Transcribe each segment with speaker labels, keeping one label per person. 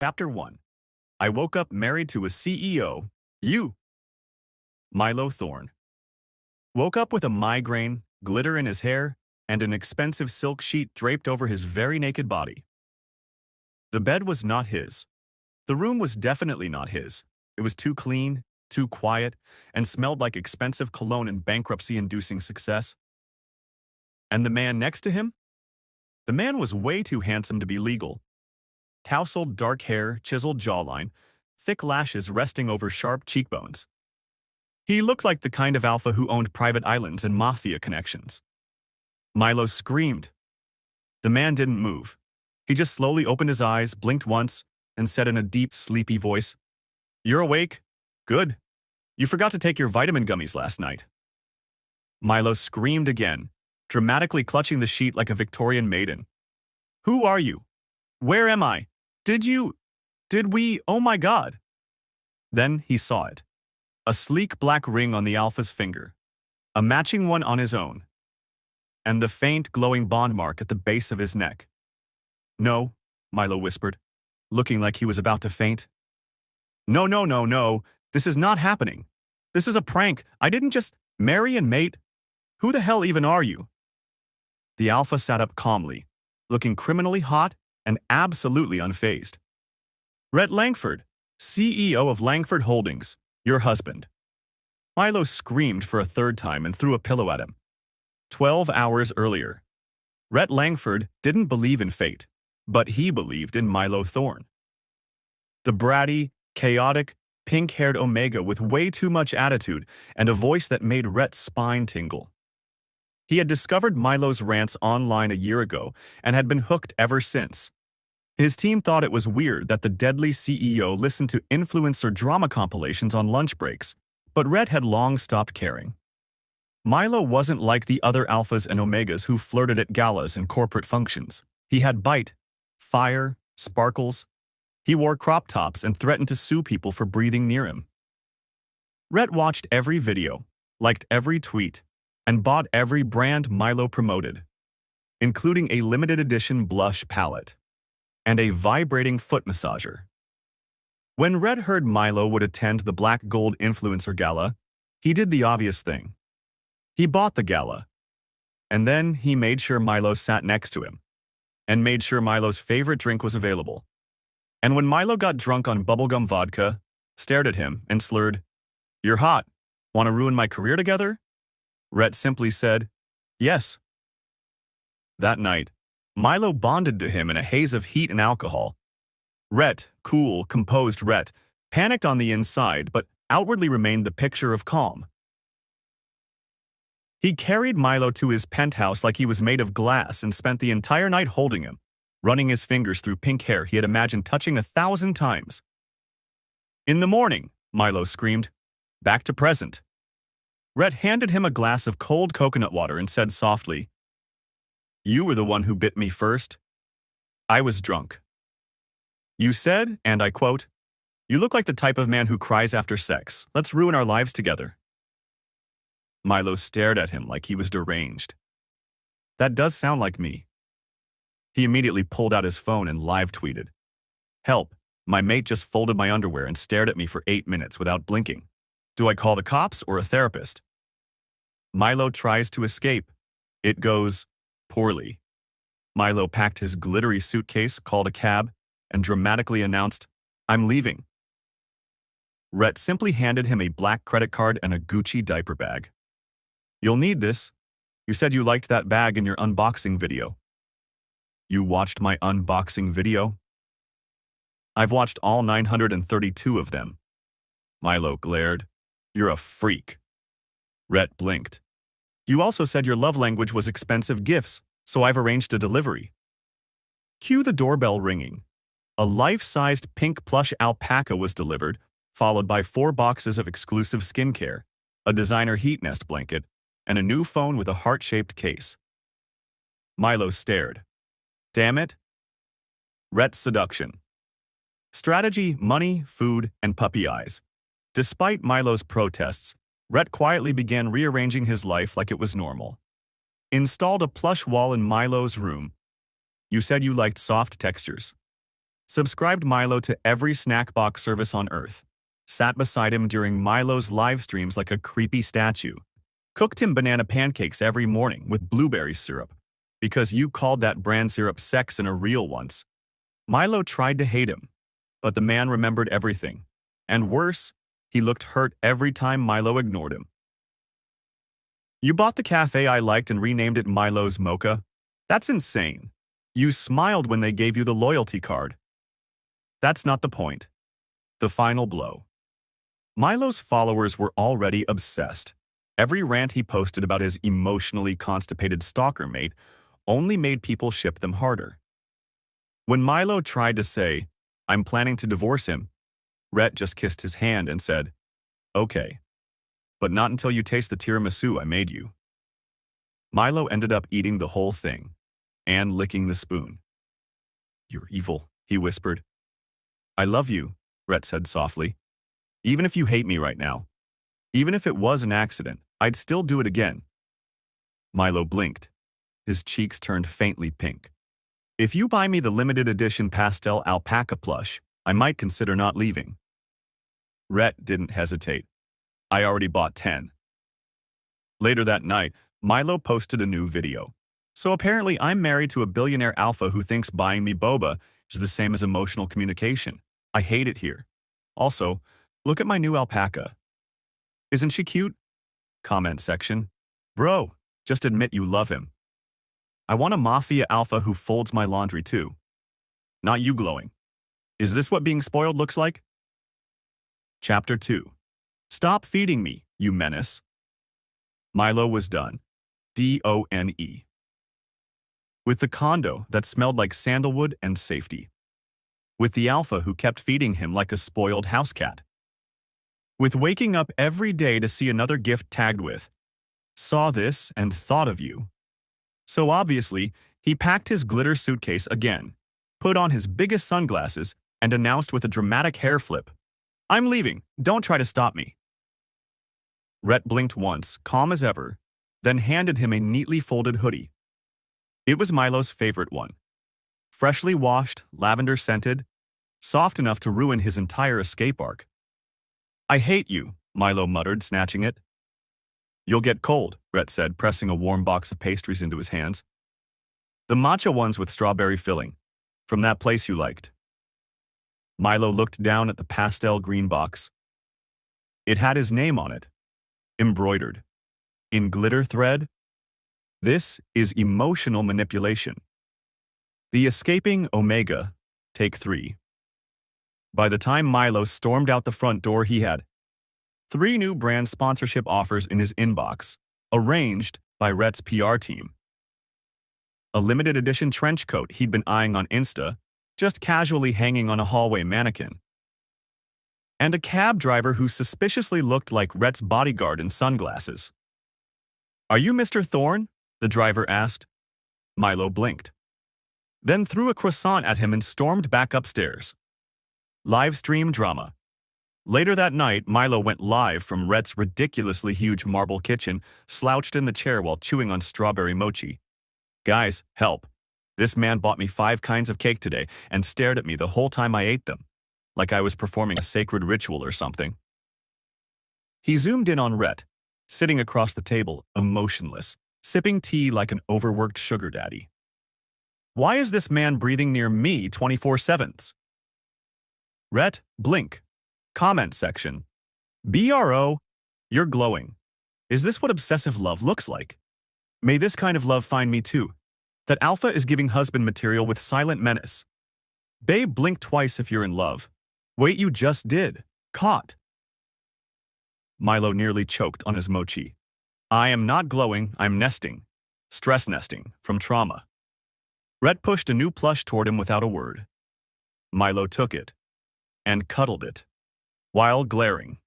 Speaker 1: Chapter 1. I woke up married to a CEO. You. Milo Thorne. Woke up with a migraine, glitter in his hair, and an expensive silk sheet draped over his very naked body. The bed was not his. The room was definitely not his. It was too clean, too quiet, and smelled like expensive cologne and bankruptcy-inducing success. And the man next to him? The man was way too handsome to be legal. Tousled dark hair, chiseled jawline, thick lashes resting over sharp cheekbones. He looked like the kind of alpha who owned private islands and mafia connections. Milo screamed. The man didn't move. He just slowly opened his eyes, blinked once, and said in a deep, sleepy voice, "You're awake? Good. You forgot to take your vitamin gummies last night." Milo screamed again, dramatically clutching the sheet like a Victorian maiden. "Who are you? Where am I? Did we, oh my God." Then he saw it. A sleek black ring on the alpha's finger, a matching one on his own, and the faint glowing bond mark at the base of his neck. "No," Milo whispered, looking like he was about to faint. No, this is not happening. This is a prank. I didn't just marry and mate. Who the hell even are you?" The alpha sat up calmly, looking criminally hot and absolutely unfazed. "Rhett Langford, CEO of Langford Holdings, your husband." Milo screamed for a third time and threw a pillow at him. 12 hours earlier, Rhett Langford didn't believe in fate, but he believed in Milo Thorne. The bratty, chaotic, pink-haired Omega with way too much attitude and a voice that made Rhett's spine tingle. He had discovered Milo's rants online a year ago and had been hooked ever since. His team thought it was weird that the deadly CEO listened to influencer drama compilations on lunch breaks, but Rhett had long stopped caring. Milo wasn't like the other alphas and omegas who flirted at galas and corporate functions. He had bite, fire, sparkles. He wore crop tops and threatened to sue people for breathing near him. Rhett watched every video, liked every tweet, and bought every brand Milo promoted, including a limited edition blush palette and a vibrating foot massager. When Rhett heard Milo would attend the Black Gold Influencer Gala, he did the obvious thing. He bought the gala, and then he made sure Milo sat next to him, and made sure Milo's favorite drink was available. And when Milo got drunk on bubblegum vodka, stared at him, and slurred, "You're hot. Want to ruin my career together?" Rhett simply said, "Yes." That night, Milo bonded to him in a haze of heat and alcohol. Rhett, cool, composed Rhett, panicked on the inside but outwardly remained the picture of calm. He carried Milo to his penthouse like he was made of glass and spent the entire night holding him, running his fingers through pink hair he had imagined touching 1,000 times. "In the morning," Milo screamed, "back to present." Rhett handed him a glass of cold coconut water and said softly, "You were the one who bit me first. I was drunk. You said, and I quote, 'You look like the type of man who cries after sex. Let's ruin our lives together.'" Milo stared at him like he was deranged. "That does sound like me." He immediately pulled out his phone and live-tweeted, "Help, my mate just folded my underwear and stared at me for 8 minutes without blinking. Do I call the cops or a therapist?" Milo tries to escape. It goes poorly. Milo packed his glittery suitcase, called a cab, and dramatically announced, "I'm leaving." Rhett simply handed him a black credit card and a Gucci diaper bag. "You'll need this. You said you liked that bag in your unboxing video." "You watched my unboxing video?" "I've watched all 932 of them." Milo glared. "You're a freak." Rhett blinked. "You also said your love language was expensive gifts, so I've arranged a delivery." Cue the doorbell ringing. A life-sized pink plush alpaca was delivered, followed by 4 boxes of exclusive skincare, a designer heat nest blanket, and a new phone with a heart-shaped case. Milo stared. Damn it. Rhett's seduction. Strategy, money, food, and puppy eyes. Despite Milo's protests, Rhett quietly began rearranging his life like it was normal. Installed a plush wall in Milo's room. "You said you liked soft textures." subscribed Milo to every snack box service on Earth, sat beside him during Milo's live streams like a creepy statue, cooked him banana pancakes every morning with blueberry syrup, because you called that brand syrup sex in a reel once. Milo tried to hate him, but the man remembered everything. And worse, he looked hurt every time Milo ignored him. You bought the cafe I liked and renamed it Milo's Mocha? That's insane. You smiled when they gave you the loyalty card. That's not the point. The final blow. Milo's followers were already obsessed. Every rant he posted about his emotionally constipated stalker mate only made people ship them harder. When Milo tried to say, "I'm planning to divorce him," Rhett just kissed his hand and said, "Okay, but not until you taste the tiramisu I made you." Milo ended up eating the whole thing and licking the spoon. "You're evil," he whispered. "I love you," Rhett said softly. "Even if you hate me right now, even if it was an accident, I'd still do it again." Milo blinked. His cheeks turned faintly pink. "If you buy me the limited edition pastel alpaca plush, I might consider not leaving." Rhett didn't hesitate. "I already bought 10. Later that night, Milo posted a new video. "So apparently I'm married to a billionaire alpha who thinks buying me boba is the same as emotional communication. I hate it here. Also, look at my new alpaca. Isn't she cute?" Comment section. "Bro, just admit you love him. I want a mafia alpha who folds my laundry too. Not you glowing. Is this what being spoiled looks like?" Chapter 2. Stop feeding me, you menace. Milo was done. D-O-N-E. With the condo that smelled like sandalwood and safety. With the alpha who kept feeding him like a spoiled house cat. With waking up every day to see another gift tagged with, "Saw this and thought of you." So obviously, he packed his glitter suitcase again, put on his biggest sunglasses, and announced with a dramatic hair flip, "I'm leaving, don't try to stop me." Rhett blinked once, calm as ever, then handed him a neatly folded hoodie. It was Milo's favorite one. Freshly washed, lavender-scented, soft enough to ruin his entire escape arc. "I hate you," Milo muttered, snatching it. "You'll get cold," Rhett said, pressing a warm box of pastries into his hands. "The matcha ones with strawberry filling, from that place you liked." Milo looked down at the pastel green box. It had his name on it, embroidered, in glitter thread. "This is emotional manipulation. The escaping Omega, take 3. By the time Milo stormed out the front door, he had 3 new brand sponsorship offers in his inbox, arranged by Rhett's PR team. A limited edition trench coat he'd been eyeing on Insta, just casually hanging on a hallway mannequin. And a cab driver who suspiciously looked like Rhett's bodyguard in sunglasses. "Are you Mr. Thorne?" the driver asked. Milo blinked, then threw a croissant at him and stormed back upstairs. Live stream drama. Later that night, Milo went live from Rhett's ridiculously huge marble kitchen, slouched in the chair while chewing on strawberry mochi. "Guys, help. This man bought me 5 kinds of cake today and stared at me the whole time I ate them, like I was performing a sacred ritual or something." He zoomed in on Rhett, sitting across the table, emotionless, sipping tea like an overworked sugar daddy. "Why is this man breathing near me 24/7? Rhett, blink. Comment section. "BRO, you're glowing. Is this what obsessive love looks like? May this kind of love find me too. That alpha is giving husband material with silent menace. Babe, blink twice if you're in love. Wait, you just did. Caught." Milo nearly choked on his mochi. "I am not glowing, I'm nesting. Stress nesting, from trauma." Rhett pushed a new plush toward him without a word. Milo took it and cuddled it, while glaring.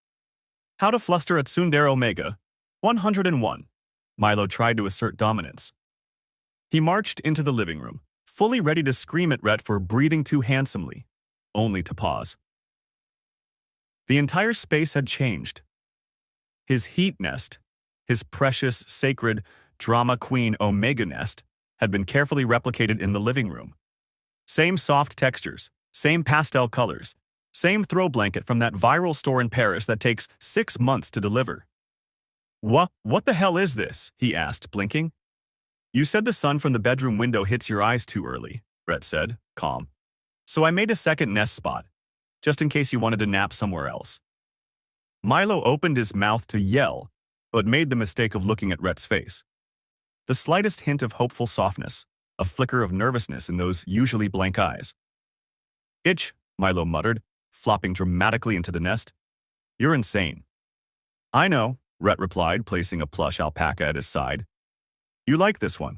Speaker 1: How to fluster a tsundere Omega. 101. Milo tried to assert dominance. He marched into the living room, fully ready to scream at Rhett for breathing too handsomely, only to pause. The entire space had changed. His heat nest, his precious, sacred, drama queen Omega nest, had been carefully replicated in the living room. Same soft textures, Same pastel colors. Same throw blanket from that viral store in Paris that takes 6 months to deliver. What the hell is this? He asked, blinking. You said the sun from the bedroom window hits your eyes too early, Rhett said, calm. So I made a second nest spot, just in case you wanted to nap somewhere else. Milo opened his mouth to yell, but made the mistake of looking at Rhett's face. The slightest hint of hopeful softness, a flicker of nervousness in those usually blank eyes. Itch, Milo muttered, flopping dramatically into the nest. You're insane. I know, Rhett replied, placing a plush alpaca at his side. You like this one.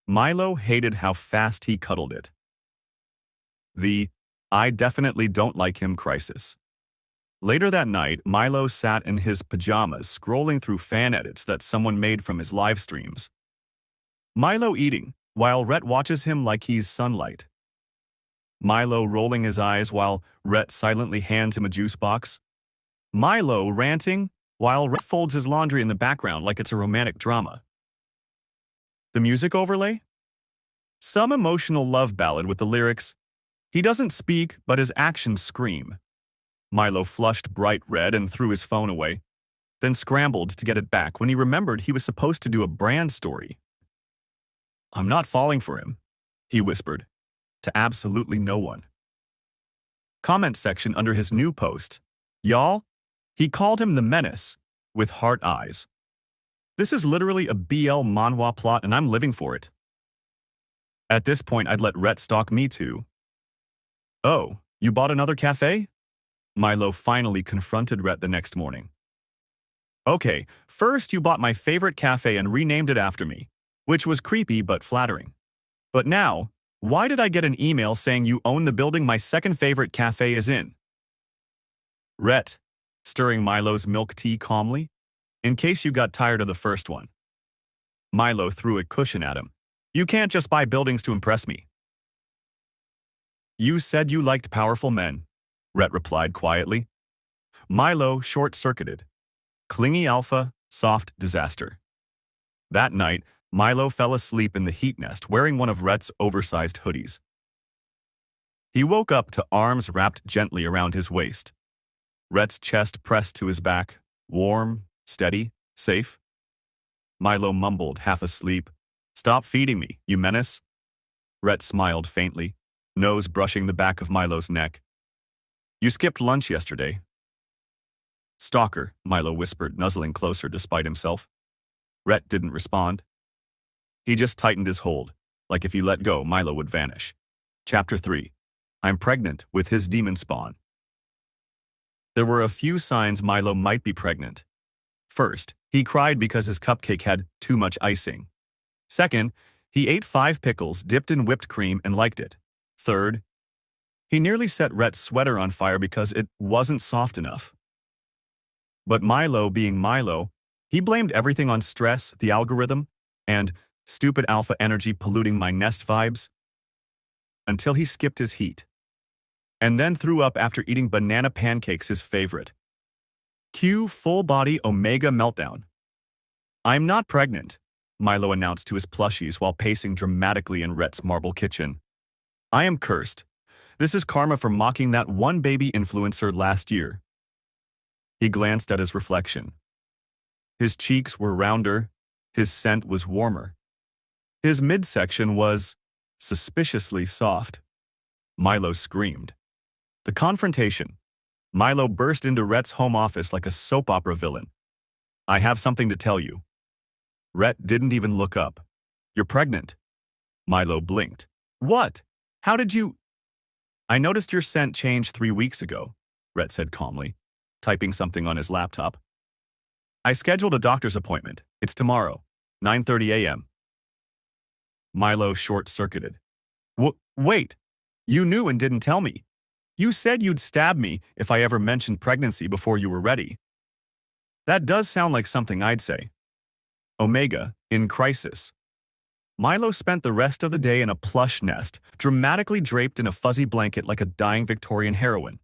Speaker 1: Milo hated how fast he cuddled it. The I definitely don't like him crisis. Later that night, Milo sat in his pajamas scrolling through fan edits that someone made from his live streams. Milo eating, while Rhett watches him like he's sunlight. Milo rolling his eyes while Rhett silently hands him a juice box. Milo ranting while Rhett folds his laundry in the background like it's a romantic drama. The music overlay? Some emotional love ballad with the lyrics, "He doesn't speak, but his actions scream." Milo flushed bright red and threw his phone away, then scrambled to get it back when he remembered he was supposed to do a brand story. I'm not falling for him, he whispered, to absolutely no one. Comment section under his new post, y'all, he called him the menace, with heart eyes. This is literally a BL manhwa plot and I'm living for it. At this point, I'd let Rhett stalk me too. Oh, you bought another cafe? Milo finally confronted Rhett the next morning. Okay, first you bought my favorite cafe and renamed it after me, which was creepy but flattering. But now, why did I get an email saying you own the building my second favorite cafe is in? Rhett, stirring Milo's milk tea calmly, in case you got tired of the first one. Milo threw a cushion at him. You can't just buy buildings to impress me. You said you liked powerful men, Rhett replied quietly. Milo short-circuited. Clingy alpha, soft disaster. That night, Milo fell asleep in the heat nest wearing one of Rhett's oversized hoodies. He woke up to arms wrapped gently around his waist. Rhett's chest pressed to his back, warm, steady, safe. Milo mumbled, half asleep, "Stop feeding me, you menace." Rhett smiled faintly, nose brushing the back of Milo's neck. You skipped lunch yesterday. Stalker, Milo whispered, nuzzling closer despite himself. Rhett didn't respond. He just tightened his hold, like if he let go, Milo would vanish. Chapter 3. I'm pregnant with his demon spawn. There were a few signs Milo might be pregnant. First, he cried because his cupcake had too much icing. Second, he ate 5 pickles dipped in whipped cream and liked it. Third, he nearly set Rhett's sweater on fire because it wasn't soft enough. But Milo being Milo, he blamed everything on stress, the algorithm, and stupid alpha energy polluting my nest vibes, until he skipped his heat. And then threw up after eating banana pancakes, his favorite. Cue full-body Omega meltdown. I'm not pregnant, Milo announced to his plushies while pacing dramatically in Rhett's marble kitchen. I am cursed. This is karma for mocking that one baby influencer last year. He glanced at his reflection. His cheeks were rounder, his scent was warmer. His midsection was suspiciously soft. Milo screamed. The confrontation. Milo burst into Rhett's home office like a soap opera villain. I have something to tell you. Rhett didn't even look up. You're pregnant. Milo blinked. What? How did you? I noticed your scent changed 3 weeks ago, Rhett said calmly, typing something on his laptop. I scheduled a doctor's appointment. It's tomorrow, 9:30 a.m. Milo short-circuited. Wait, you knew and didn't tell me. You said you'd stab me if I ever mentioned pregnancy before you were ready. That does sound like something I'd say. Omega, in crisis. Milo spent the rest of the day in a plush nest, dramatically draped in a fuzzy blanket like a dying Victorian heroine.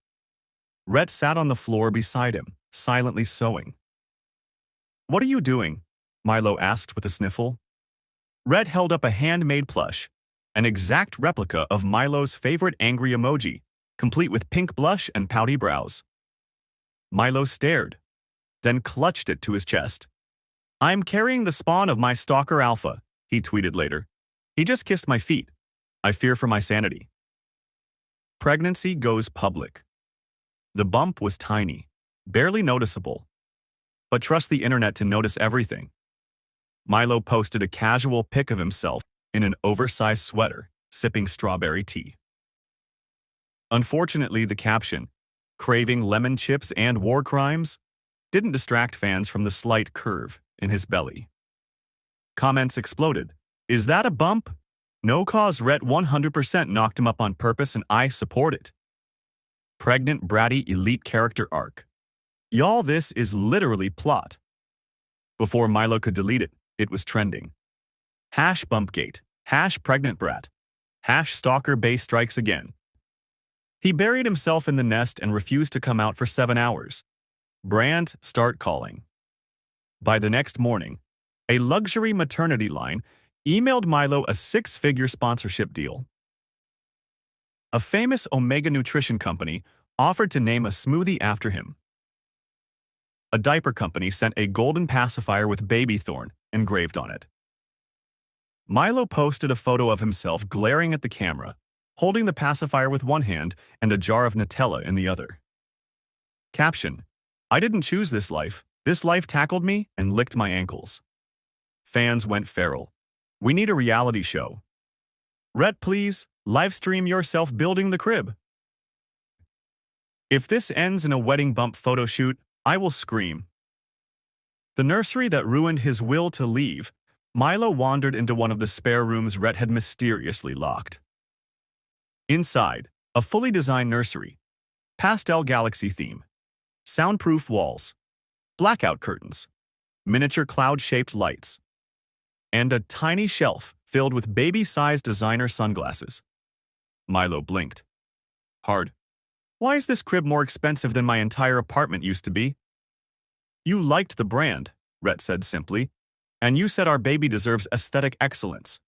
Speaker 1: Rhett sat on the floor beside him, silently sewing. What are you doing? Milo asked with a sniffle. Rhett held up a handmade plush, an exact replica of Milo's favorite angry emoji, complete with pink blush and pouty brows. Milo stared, then clutched it to his chest. "I'm carrying the spawn of my stalker Alpha," he tweeted later. "He just kissed my feet. I fear for my sanity." Pregnancy goes public. The bump was tiny, barely noticeable. But trust the internet to notice everything. Milo posted a casual pic of himself in an oversized sweater, sipping strawberry tea. Unfortunately, the caption, "Craving lemon chips and war crimes," didn't distract fans from the slight curve in his belly. Comments exploded. "Is that a bump? No cause, Rhett 100% knocked him up on purpose and I support it. Pregnant bratty elite character arc. Y'all, this is literally plot." Before Milo could delete it, it was trending. #bumpgate, #pregnant brat, #stalker base strikes again. He buried himself in the nest and refused to come out for 7 hours. Brand start calling. By the next morning, a luxury maternity line emailed Milo a 6-figure sponsorship deal. A famous Omega nutrition company offered to name a smoothie after him. A diaper company sent a golden pacifier with baby thorn engraved on it. Milo posted a photo of himself glaring at the camera, holding the pacifier with one hand and a jar of Nutella in the other. Caption, "I didn't choose this life. This life tackled me and licked my ankles." Fans went feral. "We need a reality show. Rhett, please, live stream yourself building the crib. If this ends in a wedding bump photo shoot, I will scream." The nursery that ruined his will to leave, Milo wandered into one of the spare rooms Rhett had mysteriously locked. Inside, a fully designed nursery, pastel galaxy theme, soundproof walls, blackout curtains, miniature cloud-shaped lights, and a tiny shelf filled with baby-sized designer sunglasses. Milo blinked. Hard. "Why is this crib more expensive than my entire apartment used to be?" "You liked the brand," Rhett said simply, "and you said our baby deserves aesthetic excellence."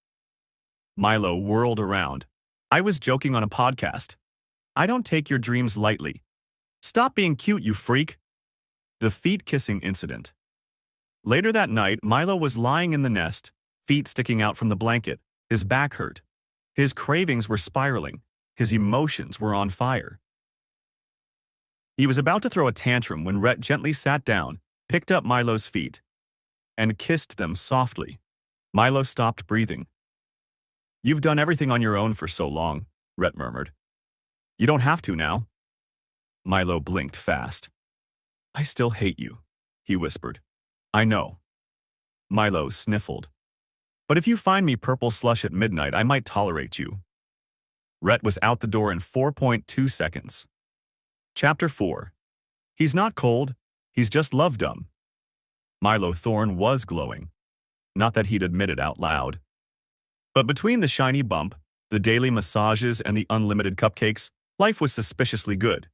Speaker 1: Milo whirled around. "I was joking on a podcast. I don't take your dreams lightly. Stop being cute, you freak." The feet-kissing incident. Later that night, Milo was lying in the nest, feet sticking out from the blanket. His back hurt. His cravings were spiraling. His emotions were on fire. He was about to throw a tantrum when Rhett gently sat down, picked up Milo's feet, and kissed them softly. Milo stopped breathing. "You've done everything on your own for so long," Rhett murmured. "You don't have to now." Milo blinked fast. "I still hate you," he whispered. "I know." Milo sniffled. "But if you find me purple slush at midnight, I might tolerate you." Rhett was out the door in 4.2 seconds. Chapter 4. He's not cold, he's just love-dumb. Milo Thorne was glowing. Not that he'd admit it out loud. But between the shiny bump, the daily massages, and the unlimited cupcakes, life was suspiciously good.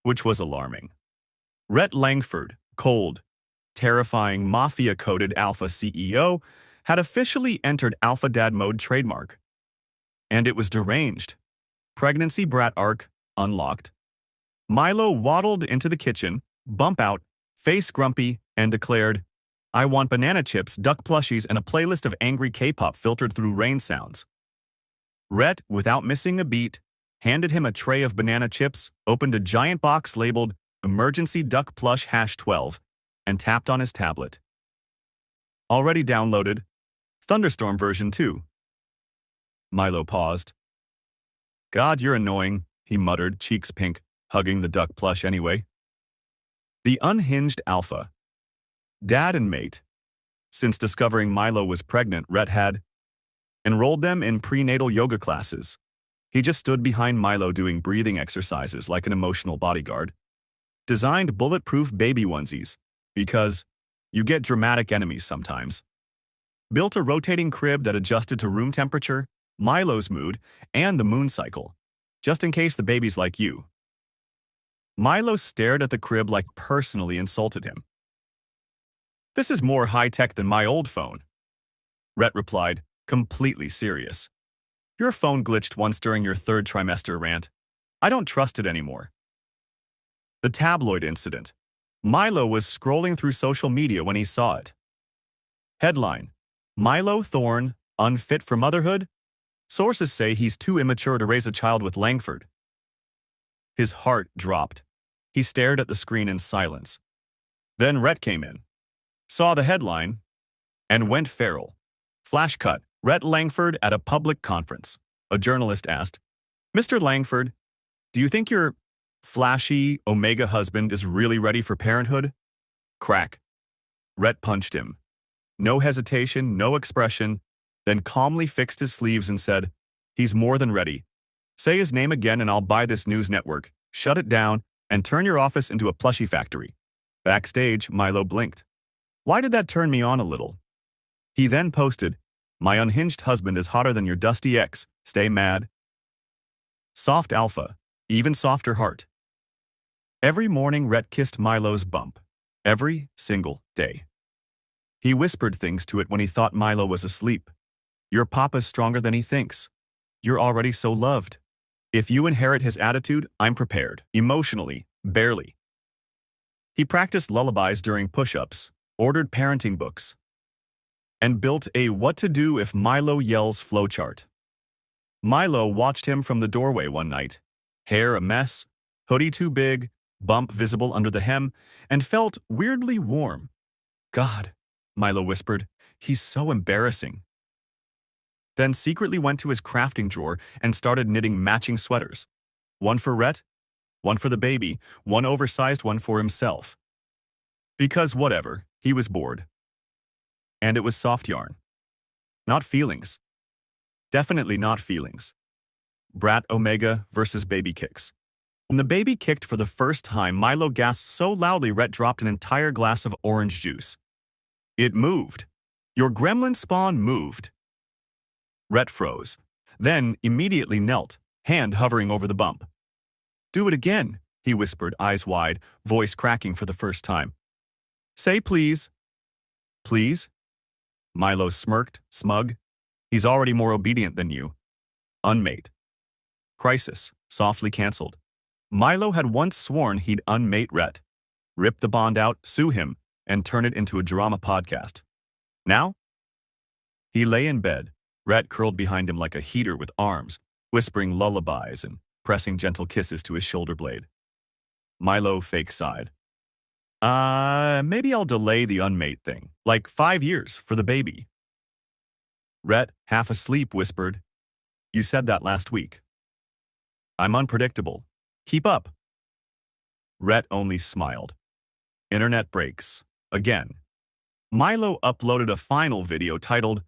Speaker 1: Which was alarming. Rhett Langford, cold, terrifying, mafia-coded Alpha CEO, had officially entered Alpha Dad Mode trademark. And it was deranged. Pregnancy brat arc unlocked. Milo waddled into the kitchen, bump out, face grumpy, and declared, "I want banana chips, duck plushies, and a playlist of angry K-pop filtered through rain sounds." Rhett, without missing a beat, handed him a tray of banana chips, opened a giant box labeled Emergency Duck Plush #12, and tapped on his tablet. "Already downloaded. Thunderstorm version 2. Milo paused. "God, you're annoying," he muttered, cheeks pink, hugging the duck plush anyway. The unhinged alpha. Dad and mate. Since discovering Milo was pregnant, Rhett had enrolled them in prenatal yoga classes. He just stood behind Milo doing breathing exercises like an emotional bodyguard. Designed bulletproof baby onesies, because you get dramatic enemies sometimes. Built a rotating crib that adjusted to room temperature, Milo's mood, and the moon cycle, just in case the baby's like you. Milo stared at the crib like personally insulted him. "This is more high-tech than my old phone," Rhett replied, completely serious. Your phone glitched once during your third trimester rant. I don't trust it anymore. The tabloid incident. Milo was scrolling through social media when he saw it. Headline: Milo Thorne, unfit for motherhood? Sources say he's too immature to raise a child with Langford. His heart dropped. He stared at the screen in silence. Then Rhett came in, saw the headline, and went feral. Flash cut: Rhett Langford at a public conference. A journalist asked, "Mr. Langford, do you think your flashy Omega husband is really ready for parenthood?" Crack. Rhett punched him. No hesitation, no expression, then calmly fixed his sleeves and said, "He's more than ready. Say his name again and I'll buy this news network, shut it down, and turn your office into a plushie factory." Backstage, Milo blinked. Why did that turn me on a little? He then posted, "My unhinged husband is hotter than your dusty ex. Stay mad." Soft alpha, even softer heart. Every morning, Rhett kissed Milo's bump. Every single day. He whispered things to it when he thought Milo was asleep. "Your papa's stronger than he thinks. You're already so loved. If you inherit his attitude, I'm prepared. Emotionally, barely." He practiced lullabies during push-ups, ordered parenting books, and built a what to do if Milo yells flowchart. Milo watched him from the doorway one night. Hair a mess, hoodie too big, bump visible under the hem, and felt weirdly warm. "God," Milo whispered, "he's so embarrassing." Then secretly went to his crafting drawer and started knitting matching sweaters. One for Rhett, one for the baby, one oversized one for himself. Because whatever, he was bored. And it was soft yarn. Not feelings. Definitely not feelings. Brat Omega versus baby kicks. When the baby kicked for the first time, Milo gasped so loudly Rhett dropped an entire glass of orange juice. It moved. Your gremlin spawn moved. Rhett froze, then immediately knelt, hand hovering over the bump. "Do it again," he whispered, eyes wide, voice cracking for the first time. "Say please." "Please?" Milo smirked, smug. "He's already more obedient than you." Unmate. Crisis, softly cancelled. Milo had once sworn he'd unmate Rhett, rip the bond out, sue him, and turn it into a drama podcast. Now? He lay in bed, Rhett curled behind him like a heater with arms, whispering lullabies and pressing gentle kisses to his shoulder blade. Milo fake sighed. Maybe I'll delay the unmate thing, like 5 years for the baby." Rhett, half asleep, whispered, "You said that last week." "I'm unpredictable. Keep up." Rhett only smiled. Internet breaks. Again. Milo uploaded a final video titled,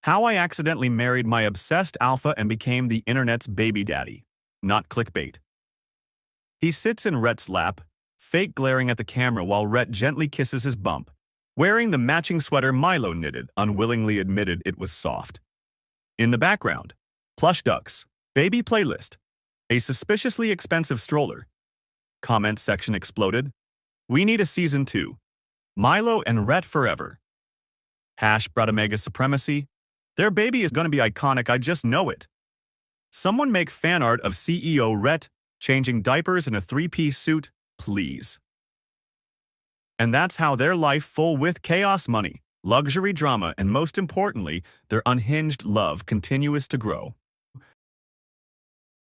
Speaker 1: "How I Accidentally Married My Obsessed Alpha and Became the Internet's Baby Daddy." Not clickbait. He sits in Rhett's lap, fake glaring at the camera while Rhett gently kisses his bump, wearing the matching sweater Milo knitted, unwillingly admitted it was soft. In the background, plush ducks, baby playlist, a suspiciously expensive stroller. Comment section exploded. "We need a season 2. Milo and Rhett forever." Brat Omega supremacy. "Their baby is gonna be iconic, I just know it." Someone make fan art of CEO Rhett changing diapers in a 3-piece suit, please. And that's how their life full with chaos, money, luxury drama, and most importantly, their unhinged love continues to grow.